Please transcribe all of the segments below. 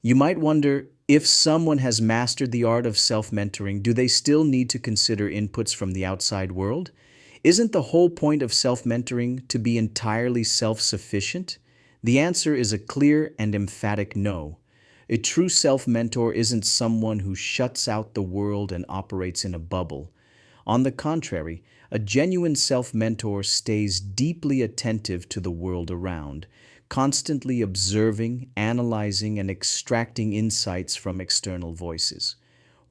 You might wonder, if someone has mastered the art of self-mentoring, do they still need to consider inputs from the outside world? Isn't the whole point of self-mentoring to be entirely self-sufficient? The answer is a clear and emphatic no. A true self-mentor isn't someone who shuts out the world and operates in a bubble. On the contrary, a genuine self-mentor stays deeply attentive to the world around, constantly observing, analyzing, and extracting insights from external voices.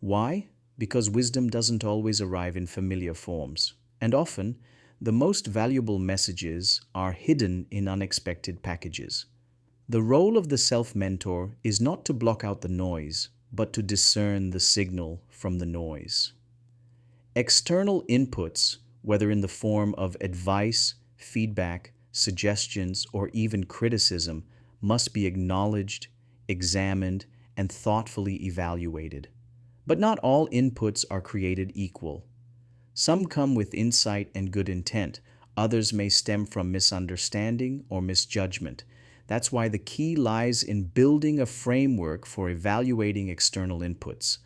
Why? Because wisdom doesn't always arrive in familiar forms, and often, the most valuable messages are hidden in unexpected packages. The role of the self-mentor is not to block out the noise, but to discern the signal from the noise. External inputs, whether in the form of advice, feedback, suggestions, or even criticism, must be acknowledged, examined, and thoughtfully evaluated. But not all inputs are created equal. Some come with insight and good intent. Others may stem from misunderstanding or misjudgment. That's why the key lies in building a framework for evaluating external inputs.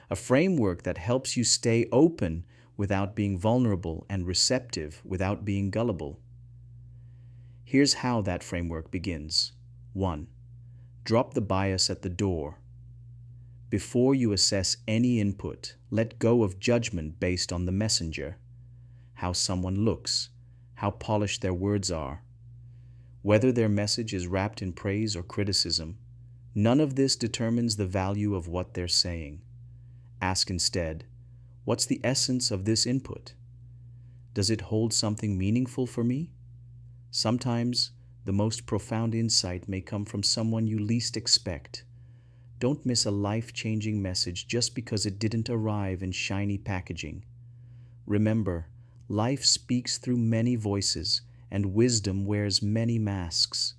A framework that helps you stay open without being vulnerable and receptive without being gullible. Here's how that framework begins. 1. Drop the bias at the door. Before you assess any input, let go of judgment based on the messenger, how someone looks, how polished their words are, whether their message is wrapped in praise or criticism. None of this determines the value of what they're saying. Ask instead, what's the essence of this input? Does it hold something meaningful for me? Sometimes, the most profound insight may come from someone you least expect. Don't miss a life-changing message just because it didn't arrive in shiny packaging. Remember, life speaks through many voices, and wisdom wears many masks.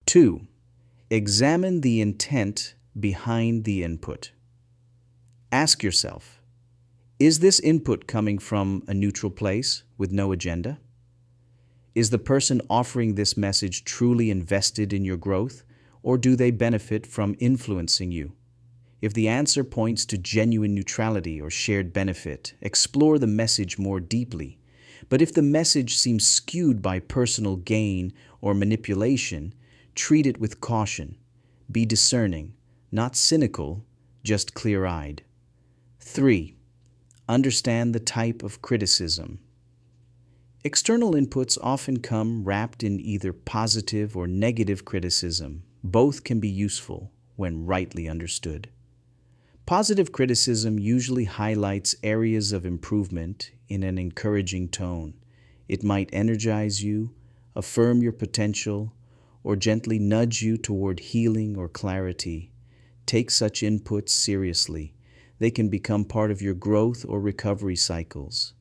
2. Examine the intent behind the input. Ask yourself, is this input coming from a neutral place with no agenda? Is the person offering this message truly invested in your growth, or do they benefit from influencing you? If the answer points to genuine neutrality or shared benefit, explore the message more deeply. But if the message seems skewed by personal gain or manipulation, treat it with caution. Be discerning, not cynical, just clear-eyed. 3. Understand the type of criticism. External inputs often come wrapped in either positive or negative criticism. Both can be useful when rightly understood. Positive criticism usually highlights areas of improvement in an encouraging tone. It might energize you, affirm your potential, or gently nudge you toward healing or clarity. Take such inputs seriously. They can become part of your growth or recovery cycles.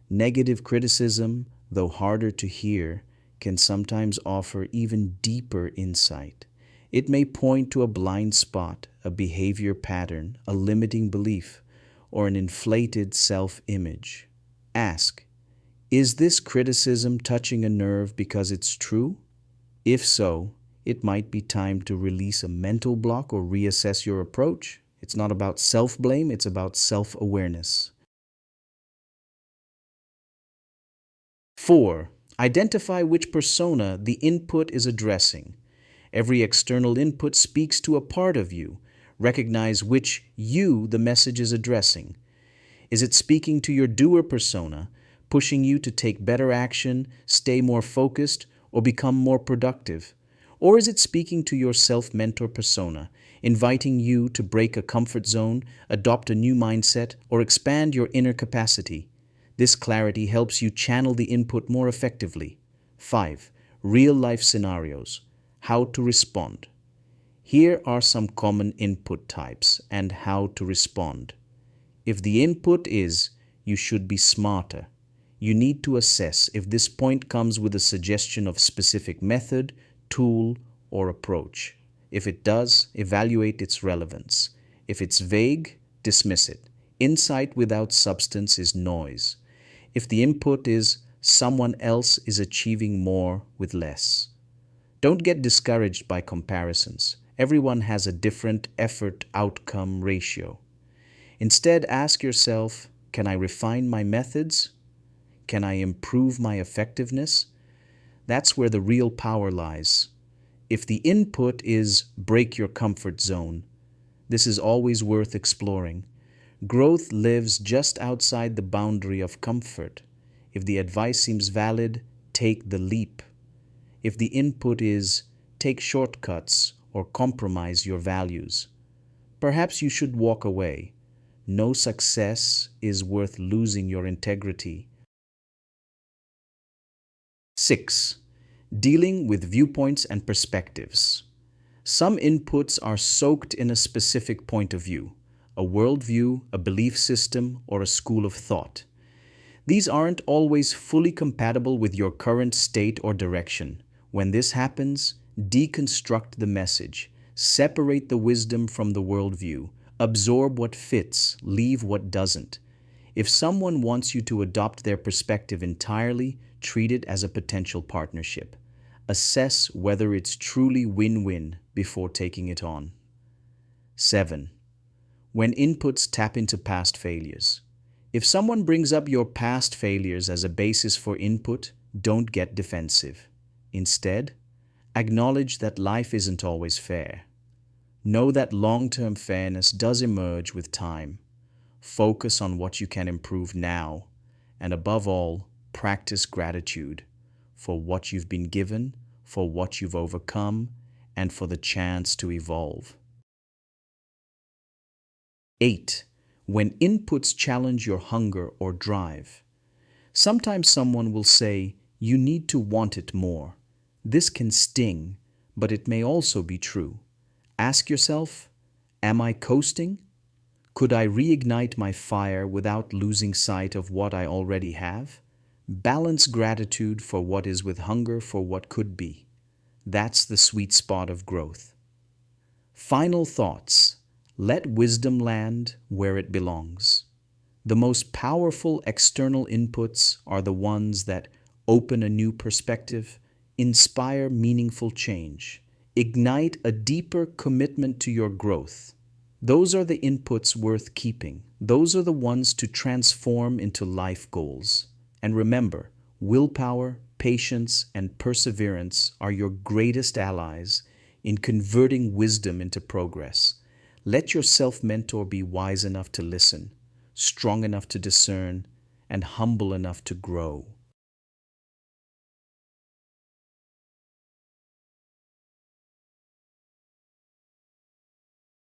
Negative criticism, though harder to hear, can sometimes offer even deeper insight. It may point to a blind spot, a behavior pattern, a limiting belief, or an inflated self-image. Ask, is this criticism touching a nerve because it's true? If so, it might be time to release a mental block or reassess your approach. It's not about self-blame, it's about self-awareness. 4. Identify which persona the input is addressing. Every external input speaks to a part of you. Recognize which you the message is addressing. Is it speaking to your doer persona, pushing you to take better action, stay more focused, or become more productive? Or is it speaking to your self-mentor persona, inviting you to break a comfort zone, adopt a new mindset, or expand your inner capacity? This clarity helps you channel the input more effectively. 5. Real-life scenarios. How to respond. Here are some common input types and how to respond. If the input is, you should be smarter, you need to assess if this point comes with a suggestion of specific method, tool, or approach. If it does, evaluate its relevance. If it's vague, dismiss it. Insight without substance is noise. If the input is, someone else is achieving more with less, Don't get discouraged by comparisons. Everyone has a different effort-outcome ratio. Instead, ask yourself, can I refine my methods? Can I improve my effectiveness? That's where the real power lies. If the input is break your comfort zone, this is always worth exploring. Growth lives just outside the boundary of comfort. If the advice seems valid, take the leap. If the input is take shortcuts or compromise your values, perhaps you should walk away. No success is worth losing your integrity. 6. Dealing with viewpoints and perspectives. Some inputs are soaked in a specific point of view, a worldview, a belief system, or a school of thought. These aren't always fully compatible with your current state or direction. When this happens, deconstruct the message, separate the wisdom from the worldview, absorb what fits, leave what doesn't. If someone wants you to adopt their perspective entirely, treat it as a potential partnership. Assess whether it's truly win-win before taking it on. 7. When inputs tap into past failures. If someone brings up your past failures as a basis for input, don't get defensive. Instead, acknowledge that life isn't always fair. Know that long-term fairness does emerge with time. Focus on what you can improve now, and above all, practice gratitude for what you've been given, for what you've overcome, and for the chance to evolve. 8. When inputs challenge your hunger or drive. Sometimes someone will say, you need to want it more. This can sting, but it may also be true. Ask yourself, am I coasting? Could I reignite my fire without losing sight of what I already have? Balance gratitude for what is with hunger for what could be. That's the sweet spot of growth. Final thoughts. Let wisdom land where it belongs. The most powerful external inputs are the ones that open a new perspective, inspire meaningful change, ignite a deeper commitment to your growth. Those are the inputs worth keeping. Those are the ones to transform into life goals. And remember, willpower, patience, and perseverance are your greatest allies in converting wisdom into progress. Let your self-mentor be wise enough to listen, strong enough to discern, and humble enough to grow.